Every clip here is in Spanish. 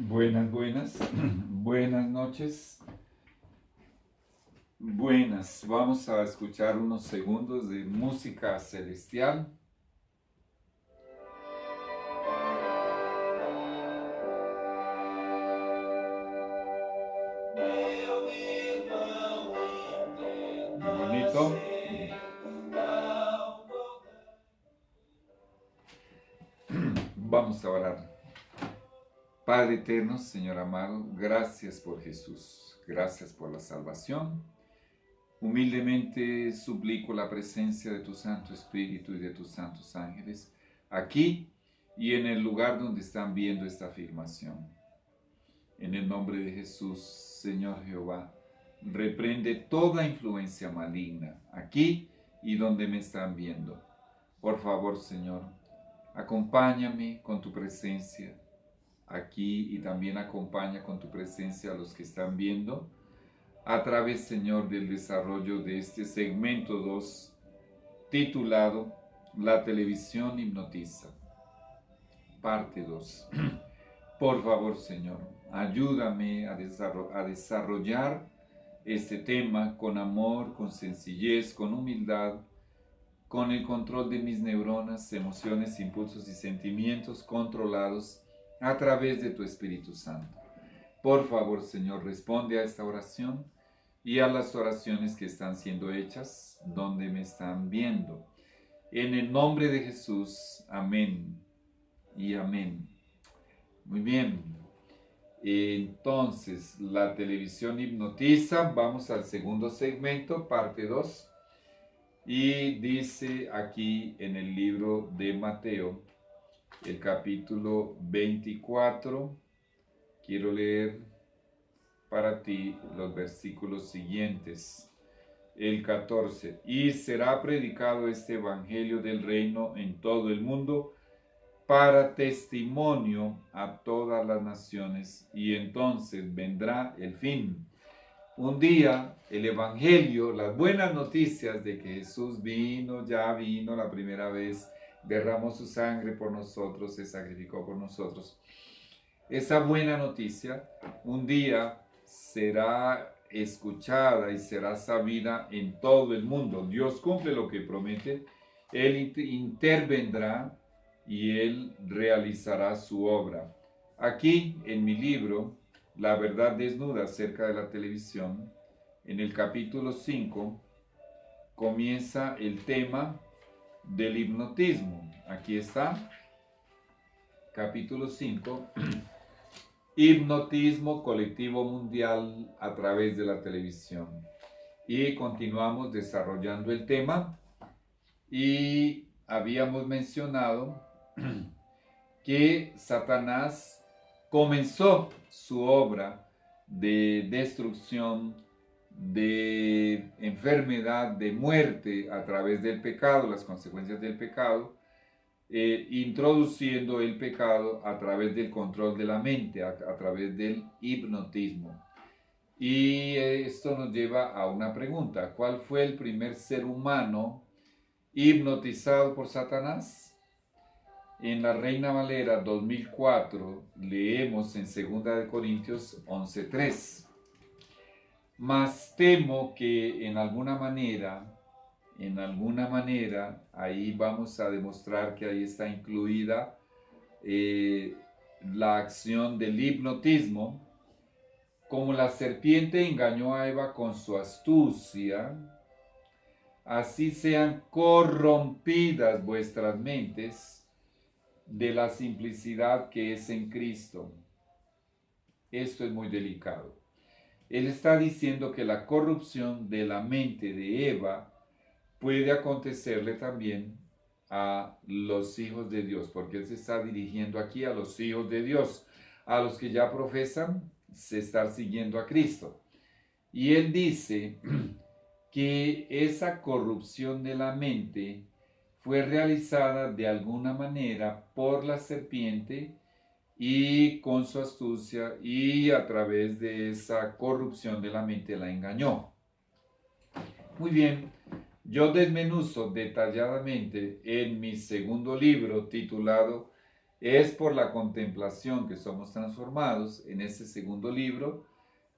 Buenas, buenas noches, buenas. Vamos a escuchar unos segundos de música celestial. Muy bonito. Vamos a orar. Padre eterno, Señor amado, gracias por Jesús, gracias por la salvación. Humildemente suplico la presencia de tu Santo Espíritu y de tus santos ángeles aquí y en el lugar donde están viendo esta afirmación. En el nombre de Jesús, Señor Jehová, reprende toda influencia maligna aquí y donde me están viendo. Por favor, Señor, acompáñame con tu presencia aquí y también acompaña con tu presencia a los que están viendo a través, Señor, del desarrollo de este segmento 2 titulado La televisión hipnotiza, parte 2. Por favor, Señor, ayúdame a desarrollar este tema con amor, con sencillez, con humildad, con el control de mis neuronas, emociones, impulsos y sentimientos controlados a través de tu Espíritu Santo. Por favor, Señor, responde a esta oración y a las oraciones que están siendo hechas donde me están viendo. En el nombre de Jesús, amén y amén. Muy bien. Entonces, la televisión hipnotiza. Vamos al segundo segmento, parte 2. Y dice aquí en el libro de Mateo, el capítulo 24, quiero leer para ti los versículos siguientes. El 14, y será predicado este evangelio del reino en todo el mundo para testimonio a todas las naciones, y entonces vendrá el fin. Un día el evangelio, las buenas noticias de que Jesús vino, ya vino la primera vez, derramó su sangre por nosotros, se sacrificó por nosotros. Esa buena noticia un día será escuchada y será sabida en todo el mundo. Dios cumple lo que promete, Él intervendrá y Él realizará su obra. Aquí en mi libro, La verdad desnuda acerca de la televisión, en el capítulo 5, comienza el tema del hipnotismo. Aquí está, capítulo 5. Hipnotismo colectivo mundial a través de la televisión. Y continuamos desarrollando el tema y habíamos mencionado que Satanás comenzó su obra de destrucción, de enfermedad, de muerte a través del pecado, las consecuencias del pecado, introduciendo el pecado a través del control de la mente, a través del hipnotismo. Y esto nos lleva a una pregunta: ¿cuál fue el primer ser humano hipnotizado por Satanás? En la Reina Valera 2004 leemos en 2 Corintios 11:3. Mas temo que en alguna manera, ahí vamos a demostrar que ahí está incluida la acción del hipnotismo. Como la serpiente engañó a Eva con su astucia, así sean corrompidas vuestras mentes de la simplicidad que es en Cristo. Esto es muy delicado. Él está diciendo que la corrupción de la mente de Eva puede acontecerle también a los hijos de Dios, porque Él se está dirigiendo aquí a los hijos de Dios, a los que ya profesan estar siguiendo a Cristo. Y Él dice que esa corrupción de la mente fue realizada de alguna manera por la serpiente y con su astucia, y a través de esa corrupción de la mente la engañó. Muy bien, yo desmenuzo detalladamente en mi segundo libro titulado Es por la contemplación que somos transformados. En este segundo libro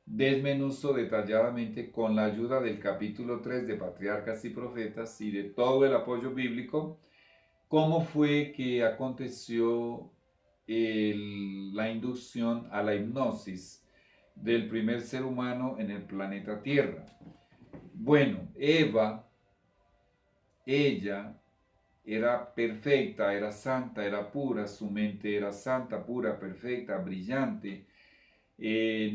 desmenuzo detalladamente, con la ayuda del capítulo 3 de Patriarcas y Profetas y de todo el apoyo bíblico, cómo fue que aconteció la inducción a la hipnosis del primer ser humano en el planeta Tierra. Bueno, Eva, ella era perfecta, era santa, era pura, su mente era santa, pura, perfecta, brillante.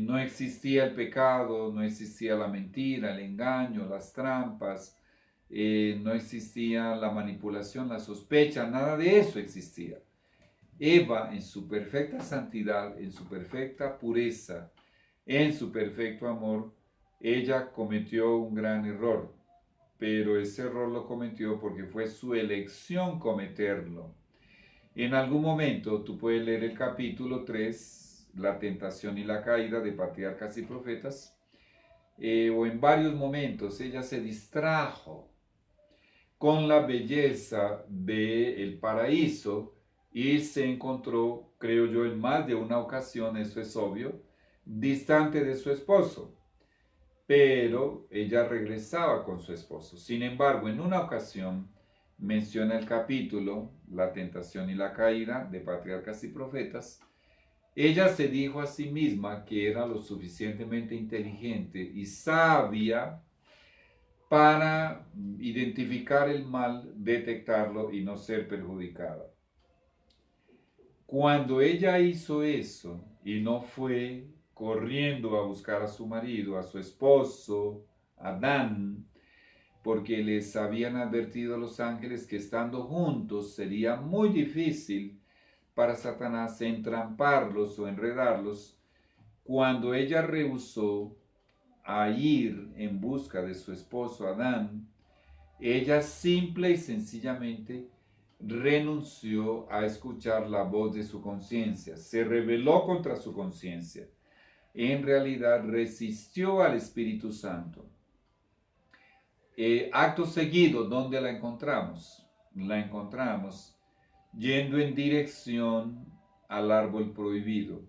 No existía el pecado, no existía la mentira, el engaño, las trampas, no existía la manipulación, la sospecha, nada de eso existía. Eva, en su perfecta santidad, en su perfecta pureza, en su perfecto amor, ella cometió un gran error, pero ese error lo cometió porque fue su elección cometerlo. En algún momento tú puedes leer el capítulo 3, la tentación y la caída de Patriarcas y Profetas, o en varios momentos ella se distrajo con la belleza del paraíso y se encontró, creo yo, en más de una ocasión, eso es obvio, distante de su esposo. Pero ella regresaba con su esposo. Sin embargo, en una ocasión menciona el capítulo, la tentación y la caída de Patriarcas y Profetas, ella se dijo a sí misma que era lo suficientemente inteligente y sabia para identificar el mal, detectarlo y no ser perjudicada. Cuando ella hizo eso y no fue corriendo a buscar a su marido, a su esposo, Adán, porque les habían advertido los ángeles que estando juntos sería muy difícil para Satanás entramparlos o enredarlos, cuando ella rehusó a ir en busca de su esposo Adán, ella simple y sencillamente renunció a escuchar la voz de su conciencia, se rebeló contra su conciencia, en realidad resistió al Espíritu Santo. Acto seguido, ¿dónde la encontramos? La encontramos yendo en dirección al árbol prohibido.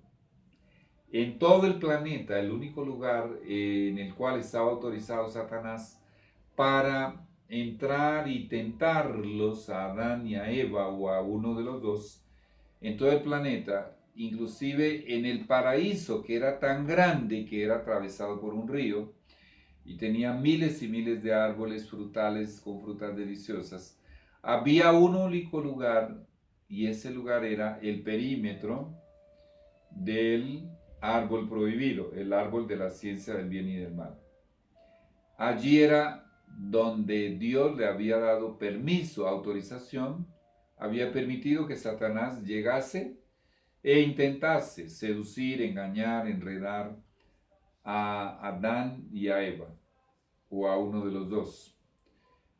En todo el planeta, el único lugar en el cual estaba autorizado Satanás para entrar y tentarlos a Adán y a Eva o a uno de los dos, en todo el planeta, inclusive en el paraíso, que era tan grande que era atravesado por un río y tenía miles y miles de árboles frutales con frutas deliciosas, había un único lugar, y ese lugar era el perímetro del árbol prohibido, el árbol de la ciencia del bien y del mal. Allí era donde Dios le había dado permiso, autorización, había permitido que Satanás llegase e intentase seducir, engañar, enredar a Adán y a Eva, o a uno de los dos.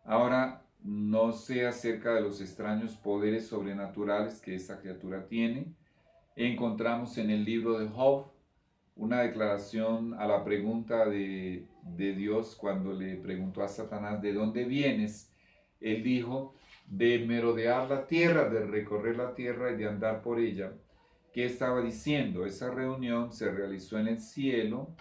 Ahora, no sé acerca de los extraños poderes sobrenaturales que esta criatura tiene. Encontramos en el libro de Job una declaración a la pregunta de Dios cuando le preguntó a Satanás, ¿de dónde vienes? Él dijo, de merodear la tierra, de recorrer la tierra y de andar por ella. ¿Qué estaba diciendo? Esa reunión se realizó en el cielo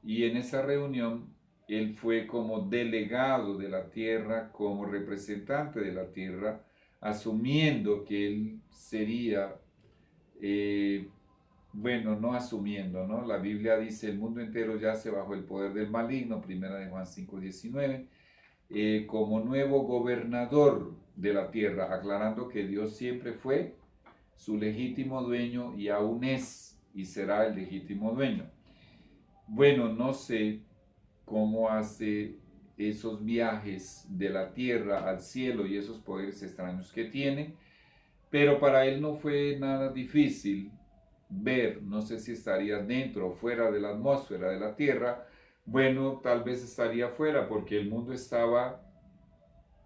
y en esa reunión él fue como delegado de la tierra, como representante de la tierra, asumiendo que él sería... bueno, no asumiendo, ¿no? La Biblia dice, el mundo entero yace bajo el poder del maligno, primera de Juan 5:19, como nuevo gobernador de la tierra, aclarando que Dios siempre fue su legítimo dueño y aún es y será el legítimo dueño. Bueno, no sé cómo hace esos viajes de la tierra al cielo y esos poderes extraños que tiene, pero para él no fue nada difícil ver, no sé si estaría dentro o fuera de la atmósfera de la Tierra. Bueno, tal vez estaría fuera porque el mundo estaba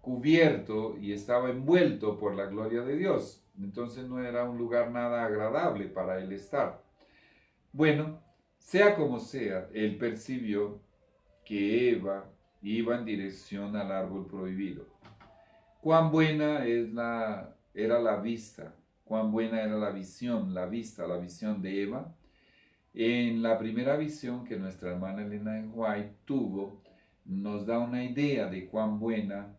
cubierto y estaba envuelto por la gloria de Dios. Entonces no era un lugar nada agradable para él estar. Bueno, sea como sea, él percibió que Eva iba en dirección al árbol prohibido. Cuán buena era la vista, cuán buena era la visión, la vista, la visión de Eva. En la primera visión que nuestra hermana Elena de White tuvo, nos da una idea de cuán buena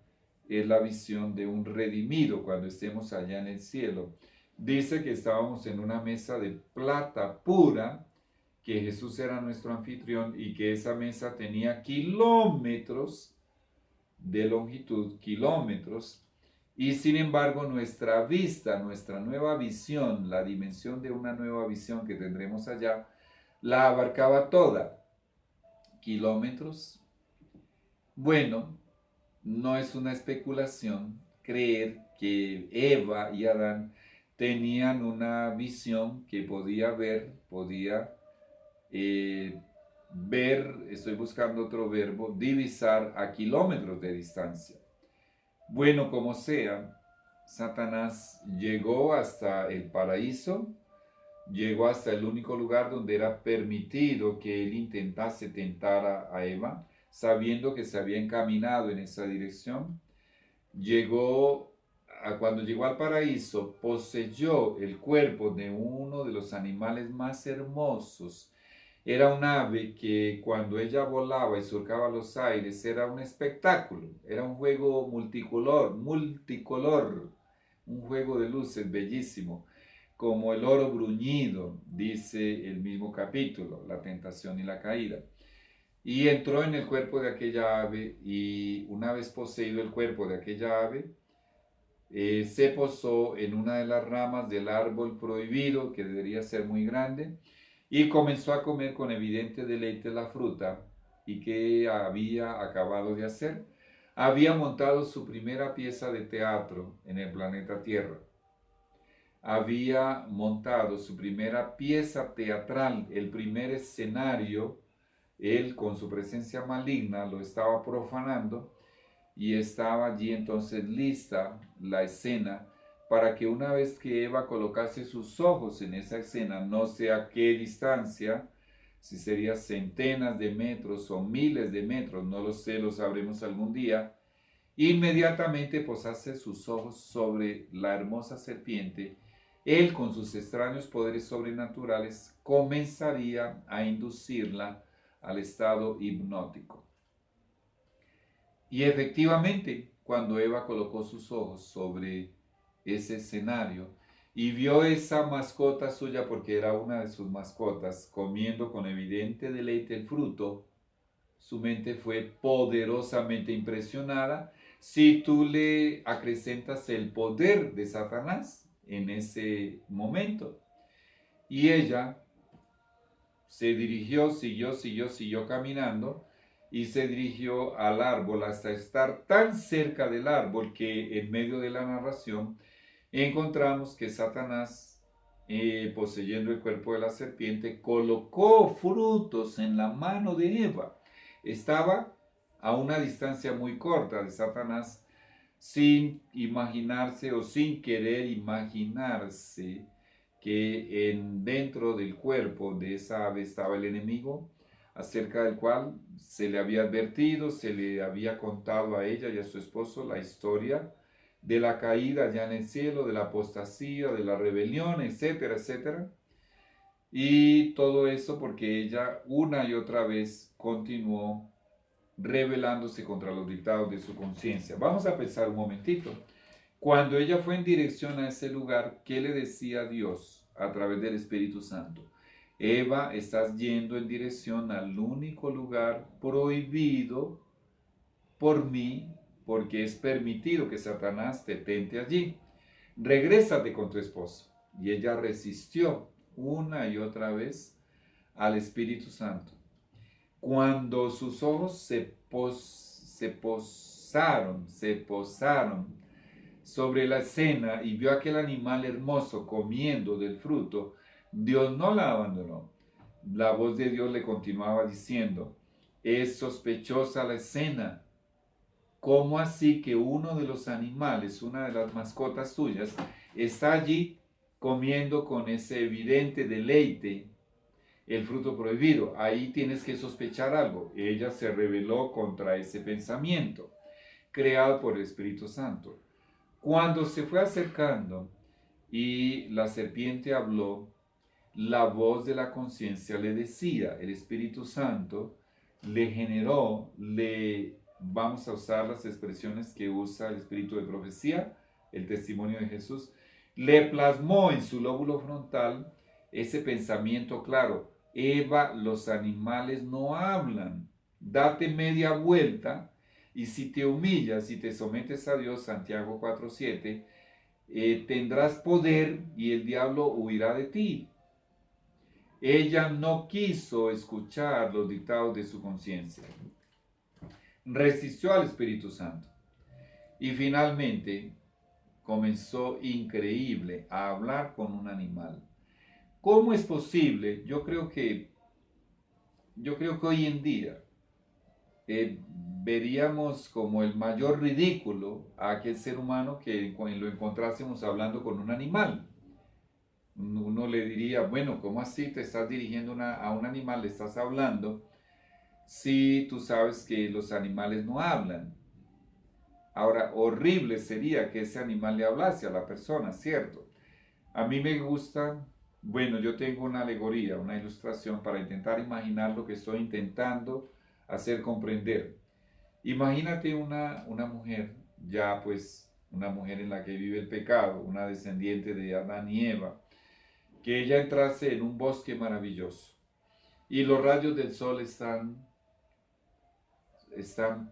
es la visión de un redimido cuando estemos allá en el cielo. Dice que estábamos en una mesa de plata pura, que Jesús era nuestro anfitrión y que esa mesa tenía kilómetros de longitud, kilómetros, y sin embargo nuestra vista, nuestra nueva visión, la dimensión de una nueva visión que tendremos allá, la abarcaba toda, kilómetros. Bueno, no es una especulación creer que Eva y Adán tenían una visión que podía ver, estoy buscando otro verbo, divisar a kilómetros de distancia. Bueno, como sea, Satanás llegó hasta el paraíso, llegó hasta el único lugar donde era permitido que él intentase tentar a Eva, sabiendo que se había encaminado en esa dirección. Cuando llegó al paraíso, poseyó el cuerpo de uno de los animales más hermosos. Era un ave que cuando ella volaba y surcaba los aires era un espectáculo, era un juego multicolor, un juego de luces bellísimo, como el oro bruñido, dice el mismo capítulo, la tentación y la caída. Y entró en el cuerpo de aquella ave y una vez poseído el cuerpo de aquella ave, se posó en una de las ramas del árbol prohibido, que debería ser muy grande, y comenzó a comer con evidente deleite la fruta. ¿Y qué había acabado de hacer? Había montado su primera pieza de teatro en el planeta Tierra. Había montado su primera pieza teatral, el primer escenario. Él, con su presencia maligna, lo estaba profanando y estaba allí entonces lista la escena para que una vez que Eva colocase sus ojos en esa escena, no sé a qué distancia, si sería centenas de metros o miles de metros, no lo sé, lo sabremos algún día, inmediatamente posase sus ojos sobre la hermosa serpiente, él con sus extraños poderes sobrenaturales comenzaría a inducirla al estado hipnótico. Y efectivamente, cuando Eva colocó sus ojos sobre ese escenario y vio esa mascota suya, porque era una de sus mascotas, comiendo con evidente deleite el fruto, su mente fue poderosamente impresionada. Si tú le acrecentas el poder de Satanás en ese momento. Y ella se dirigió, siguió caminando y se dirigió al árbol hasta estar tan cerca del árbol que en medio de la narración encontramos que Satanás, poseyendo el cuerpo de la serpiente, colocó frutos en la mano de Eva. Estaba a una distancia muy corta de Satanás, sin imaginarse o sin querer imaginarse que dentro del cuerpo de esa ave estaba el enemigo, acerca del cual se le había advertido, se le había contado a ella y a su esposo la historia de la caída allá en el cielo, de la apostasía, de la rebelión, etcétera, etcétera. Y todo eso porque ella una y otra vez continuó rebelándose contra los dictados de su conciencia. Vamos a pensar un momentito. Cuando ella fue en dirección a ese lugar, ¿qué le decía Dios a través del Espíritu Santo? Eva, estás yendo en dirección al único lugar prohibido por mí, porque es permitido que Satanás te tente allí. Regrésate con tu esposo. Y ella resistió una y otra vez al Espíritu Santo. Cuando sus ojos se posaron sobre la escena y vio aquel animal hermoso comiendo del fruto, Dios no la abandonó. La voz de Dios le continuaba diciendo, es sospechosa la escena. ¿Cómo así que uno de los animales, una de las mascotas suyas, está allí comiendo con ese evidente deleite el fruto prohibido? Ahí tienes que sospechar algo. Ella se rebeló contra ese pensamiento creado por el Espíritu Santo. Cuando se fue acercando Y la serpiente habló, la voz de la conciencia le decía, el Espíritu Santo le generó, vamos a usar las expresiones que usa el espíritu de profecía, el testimonio de Jesús, le plasmó en su lóbulo frontal ese pensamiento claro: Eva, los animales no hablan, date media vuelta y si te humillas y te sometes a Dios, Santiago 4:7, tendrás poder y el diablo huirá de ti. Ella no quiso escuchar los dictados de su conciencia, resistió al Espíritu Santo y finalmente comenzó, increíble, a hablar con un animal. ¿Cómo es posible? Yo creo que hoy en día veríamos como el mayor ridículo a aquel ser humano que lo encontrásemos hablando con un animal. Uno le diría, bueno, ¿cómo así te estás dirigiendo a un animal, le estás hablando, si tú sabes que los animales no hablan? Ahora, horrible sería que ese animal le hablase a la persona, ¿cierto? A mí me gusta, bueno, yo tengo una alegoría, una ilustración para intentar imaginar lo que estoy intentando hacer comprender. Imagínate una mujer, ya pues una mujer en la que vive el pecado, una descendiente de Adán y Eva, que ella entrase en un bosque maravilloso y los rayos del sol están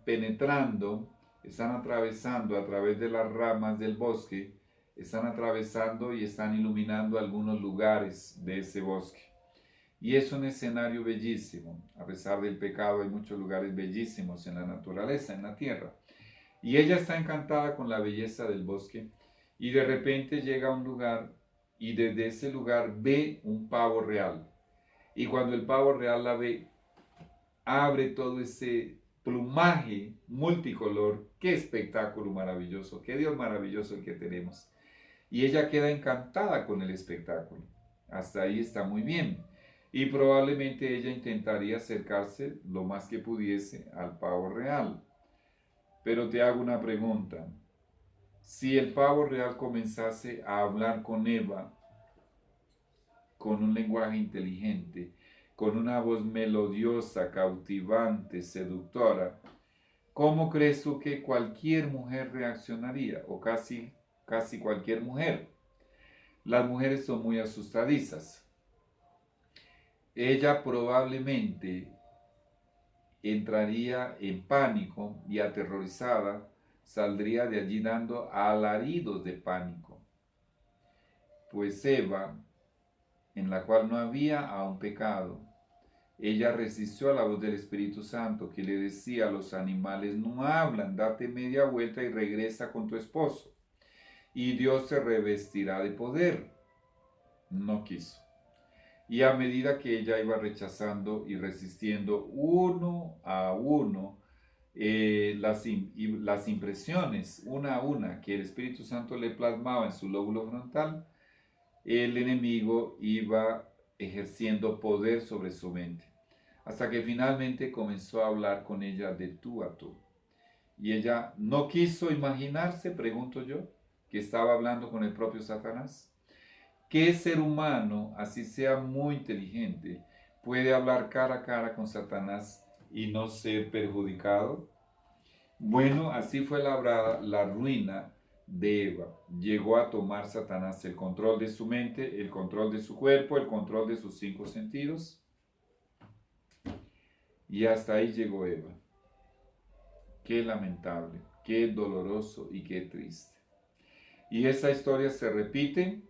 penetrando, están atravesando a través de las ramas del bosque, están atravesando y están iluminando algunos lugares de ese bosque. Y es un escenario bellísimo. A pesar del pecado, hay muchos lugares bellísimos en la naturaleza, en la tierra. Y ella está encantada con la belleza del bosque y de repente llega a un lugar y desde ese lugar ve un pavo real. Y cuando el pavo real la ve, abre todo ese plumaje multicolor. ¡Qué espectáculo maravilloso! ¡Qué Dios maravilloso el que tenemos! Y ella queda encantada con el espectáculo. Hasta ahí está muy bien. Y probablemente ella intentaría acercarse lo más que pudiese al pavo real. Pero te hago una pregunta. Si el pavo real comenzase a hablar con Eva con un lenguaje inteligente, con una voz melodiosa, cautivante, seductora, ¿cómo crees tú que cualquier mujer reaccionaría? O casi cualquier mujer. Las mujeres son muy asustadizas. Ella probablemente entraría en pánico y aterrorizada, saldría de allí dando alaridos de pánico. Pues Eva, en la cual no había aún pecado, ella resistió a la voz del Espíritu Santo que le decía: los animales no hablan, date media vuelta y regresa con tu esposo, y Dios te revestirá de poder. No quiso. Y a medida que ella iba rechazando y resistiendo uno a uno las impresiones, una a una, que el Espíritu Santo le plasmaba en su lóbulo frontal, el enemigo iba ejerciendo poder sobre su mente, hasta que finalmente comenzó a hablar con ella de tú a tú. Y ella no quiso imaginarse, pregunto yo, que estaba hablando con el propio Satanás. ¿Qué ser humano, así sea muy inteligente, puede hablar cara a cara con Satanás y no ser perjudicado? Bueno, así fue labrada la ruina de Eva. Llegó a tomar Satanás el control de su mente, el control de su cuerpo, el control de sus 5 sentidos. Y hasta ahí llegó Eva. Qué lamentable, qué doloroso y qué triste. Y esa historia se repite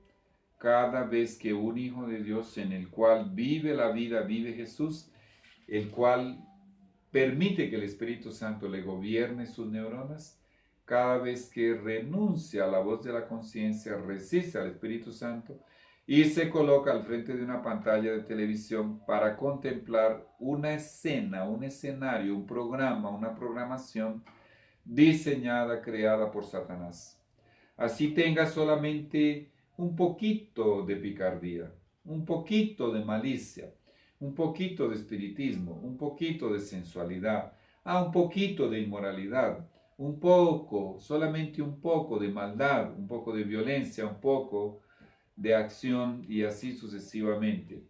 cada vez que un hijo de Dios, en el cual vive la vida, vive Jesús, el cual permite que el Espíritu Santo le gobierne sus neuronas, cada vez que renuncia a la voz de la conciencia, resiste al Espíritu Santo y se coloca al frente de una pantalla de televisión para contemplar una escena, un escenario, un programa, una programación diseñada, creada por Satanás. Así tenga solamente un poquito de picardía, un poquito de malicia, un poquito de espiritismo, un poquito de sensualidad, un poquito de inmoralidad, un poco, solamente un poco de maldad, un poco de violencia, un poco de acción y así sucesivamente.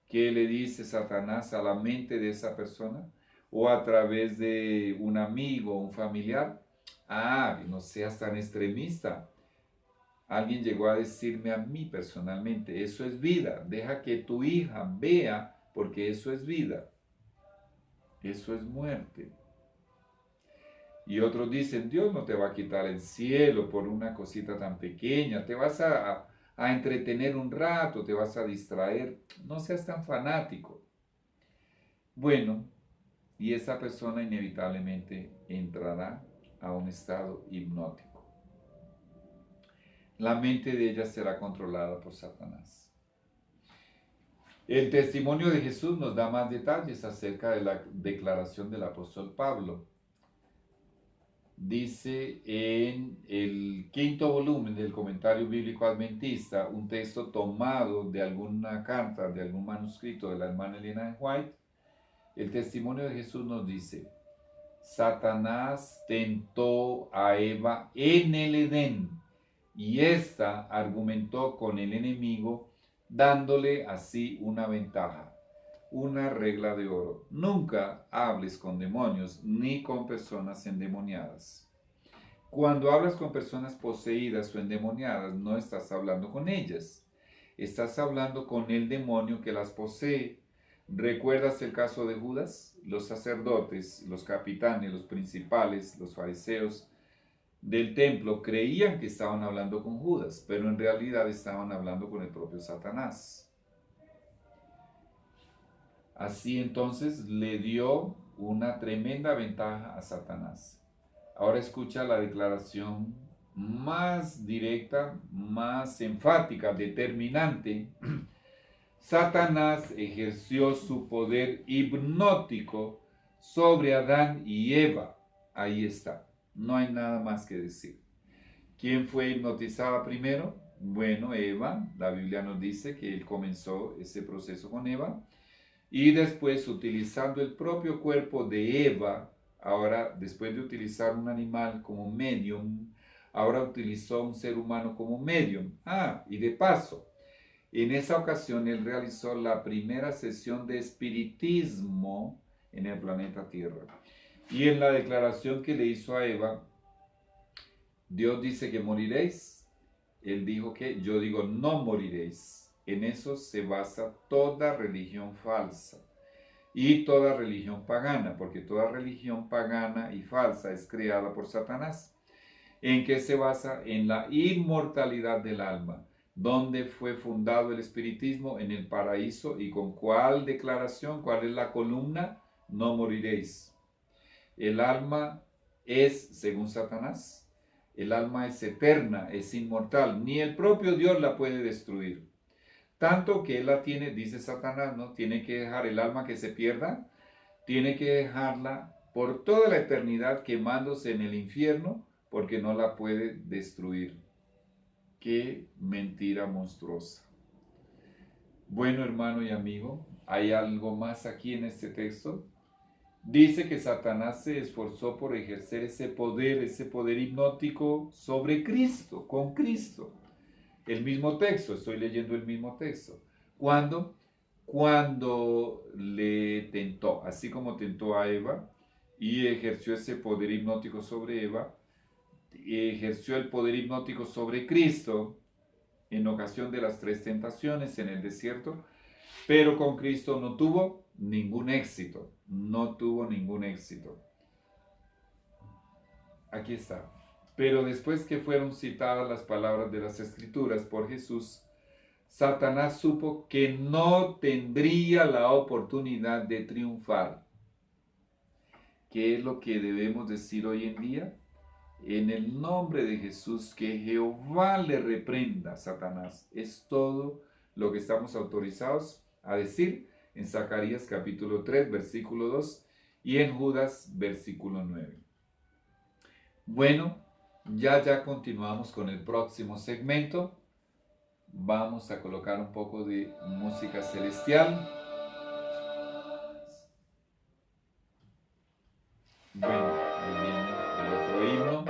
¿Qué le dice Satanás a la mente de esa persona? O a través de un amigo, un familiar. Ah, no seas tan extremista. Alguien llegó a decirme a mí personalmente, eso es vida. Deja que tu hija vea, porque eso es vida. Eso es muerte. Y otros dicen, Dios no te va a quitar el cielo por una cosita tan pequeña, te vas a entretener un rato, te vas a distraer, no seas tan fanático. Bueno, y esa persona inevitablemente entrará a un estado hipnótico. La mente de ella será controlada por Satanás. El testimonio de Jesús nos da más detalles acerca de la declaración del apóstol Pablo. Dice en el quinto volumen del Comentario Bíblico Adventista, un texto tomado de alguna carta, de algún manuscrito de la hermana Elena White, el testimonio de Jesús nos dice: Satanás tentó a Eva en el Edén y ésta argumentó con el enemigo, dándole así una ventaja. Una regla de oro: nunca hables con demonios ni con personas endemoniadas. Cuando hablas con personas poseídas o endemoniadas, no estás hablando con ellas, estás hablando con el demonio que las posee. ¿Recuerdas el caso de Judas? Los sacerdotes, los capitanes, los principales, los fariseos del templo creían que estaban hablando con Judas, pero en realidad estaban hablando con el propio Satanás. Así entonces le dio una tremenda ventaja a Satanás. Ahora escucha la declaración más directa, más enfática, determinante. Satanás ejerció su poder hipnótico sobre Adán y Eva. Ahí está, no hay nada más que decir. ¿Quién fue hipnotizada primero? Bueno, Eva. La Biblia nos dice que él comenzó ese proceso con Eva. Y después, utilizando el propio cuerpo de Eva, ahora después de utilizar un animal como medium, ahora utilizó un ser humano como medium. Y de paso, en esa ocasión él realizó la primera sesión de espiritismo en el planeta Tierra. Y en la declaración que le hizo a Eva, Dios dice que moriréis. Él dijo que, yo digo, no moriréis. En eso se basa toda religión falsa y toda religión pagana, porque toda religión pagana y falsa es creada por Satanás. ¿En qué se basa? En la inmortalidad del alma. ¿Dónde fue fundado el espiritismo? En el paraíso. ¿Y con cuál declaración? ¿Cuál es la columna? No moriréis. El alma es, según Satanás, el alma es eterna, es inmortal. Ni el propio Dios la puede destruir. Tanto que él la tiene, dice Satanás, ¿no? Tiene que dejar el alma que se pierda, tiene que dejarla por toda la eternidad quemándose en el infierno, porque no la puede destruir. Qué mentira monstruosa. Bueno, hermano y amigo, hay algo más aquí en este texto. Dice que Satanás se esforzó por ejercer ese poder hipnótico sobre Cristo, con Cristo. El mismo texto, estoy leyendo el mismo texto. ¿Cuándo? Cuando le tentó, así como tentó a Eva y ejerció ese poder hipnótico sobre Eva, ejerció el poder hipnótico sobre Cristo en ocasión de las 3 tentaciones en el desierto, pero con Cristo no tuvo ningún éxito, no tuvo ningún éxito. Aquí está. Pero después que fueron citadas las palabras de las Escrituras por Jesús, Satanás supo que no tendría la oportunidad de triunfar. ¿Qué es lo que debemos decir hoy en día? En el nombre de Jesús, que Jehová le reprenda, Satanás. Es todo lo que estamos autorizados a decir en Zacarías capítulo 3, versículo 2 y en Judas, versículo 9. Bueno, ya continuamos con el próximo segmento. Vamos a colocar un poco de música celestial. Bueno, ahí viene el otro himno.